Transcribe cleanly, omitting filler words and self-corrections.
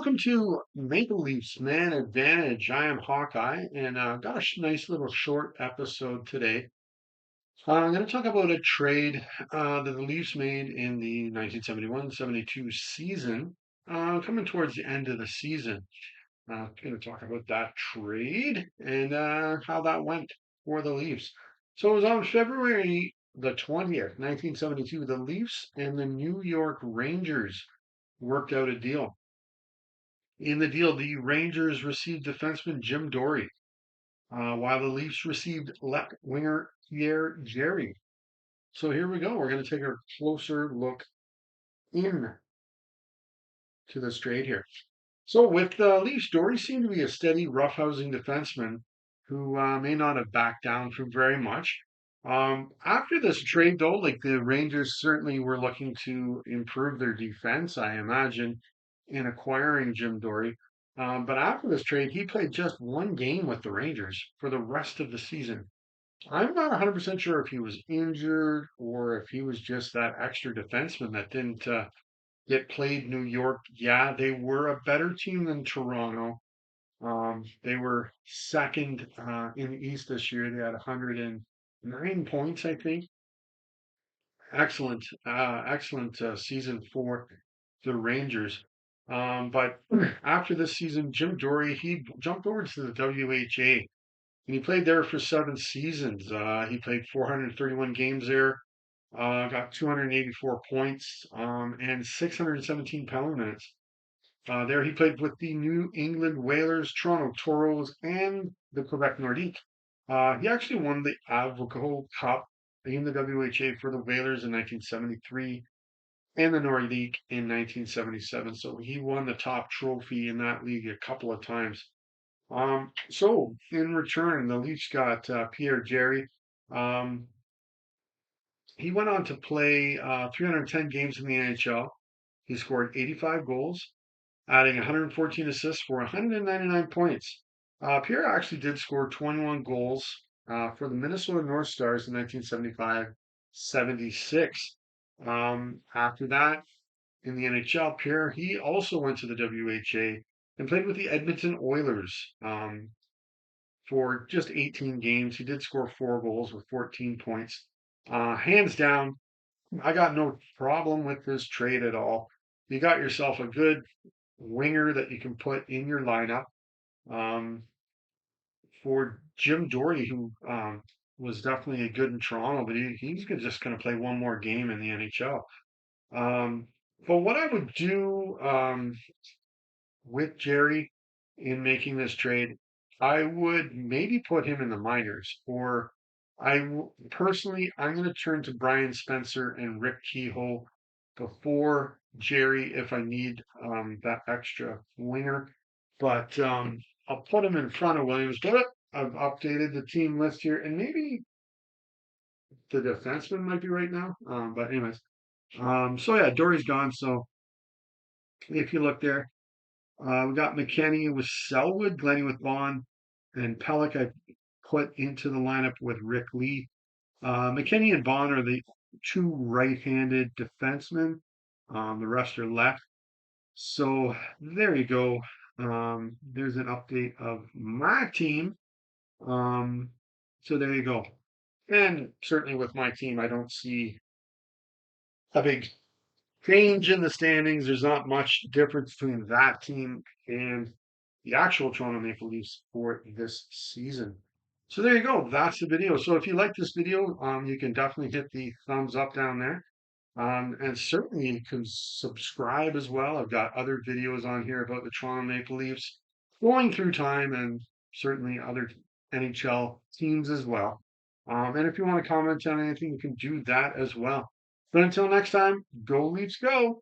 welcome to Maple Leafs Man Advantage. I am Hawkeye, and got a nice little short episode today. I'm going to talk about a trade that the Leafs made in the 1971-72 season, coming towards the end of the season. Going to talk about that trade and how that went for the Leafs. So it was on February the 20th, 1972. The Leafs and the New York Rangers worked out a deal. In the deal, the Rangers received defenseman Jim Dory, while the Leafs received left winger Pierre Jarry. So here we go. We're going to take a closer look into this trade here. So with the Leafs, Dory seemed to be a steady, roughhousing defenseman who may not have backed down from very much. After this trade, though, like the Rangers certainly were looking to improve their defense, I imagine, in acquiring Jim Dory. But after this trade, he played just one game with the Rangers for the rest of the season. I'm not 100% sure if he was injured or if he was just that extra defenseman that didn't get played New York. Yeah, they were a better team than Toronto. They were second in the East this year. They had 109 points, I think. Excellent season for the Rangers. But after this season, Jim Dory, he jumped over to the WHA and he played there for 7 seasons. He played 431 games there, got 284 points, and 617 penalty minutes. There he played with the New England Whalers, Toronto Toros, and the Quebec Nordique. He actually won the Avocado Cup in the WHA for the Whalers in 1973 and the Nordique in 1977. So he won the top trophy in that league a couple of times. So in return, the Leafs got Pierre Jarry. Um, he went on to play 310 games in the NHL. He scored 85 goals, adding 114 assists for 199 points. Pierre actually did score 21 goals for the Minnesota North Stars in 1975-76. After that, in the NHL, Pierre, he also went to the WHA and played with the Edmonton Oilers for just 18 games. He did score 4 goals with 14 points. Hands down, I got no problem with this trade at all. You got yourself a good winger that you can put in your lineup um, for Jim Doherty, who was definitely a good in Toronto, but he's just going to play one more game in the NHL. But what I would do with Jerry in making this trade, I would maybe put him in the minors, or personally, I'm going to turn to Brian Spencer and Rick Kehoe before Jerry if I need that extra winger. But I'll put him in front of Williams. But I've updated the team list here, and maybe the defenseman might be right now. But anyways, so yeah, Dory's gone. So if you look there, we got McKenny with Selwood, Glennie with Vaughn, and Pellick I put into the lineup with Rick Lee. McKenny and Vaughn are the two right-handed defensemen. The rest are left. So there you go. There's an update of my team. So there you go. And certainly with my team, I don't see a big change in the standings. There's not much difference between that team and the actual Toronto Maple Leafs for this season. So there you go. That's the video. So if you like this video, you can definitely hit the thumbs up down there. And certainly you can subscribe as well. I've got other videos on here about the Toronto Maple Leafs going through time and certainly other NHL teams as well. And if you want to comment on anything, you can do that as well. But until next time, go Leafs go.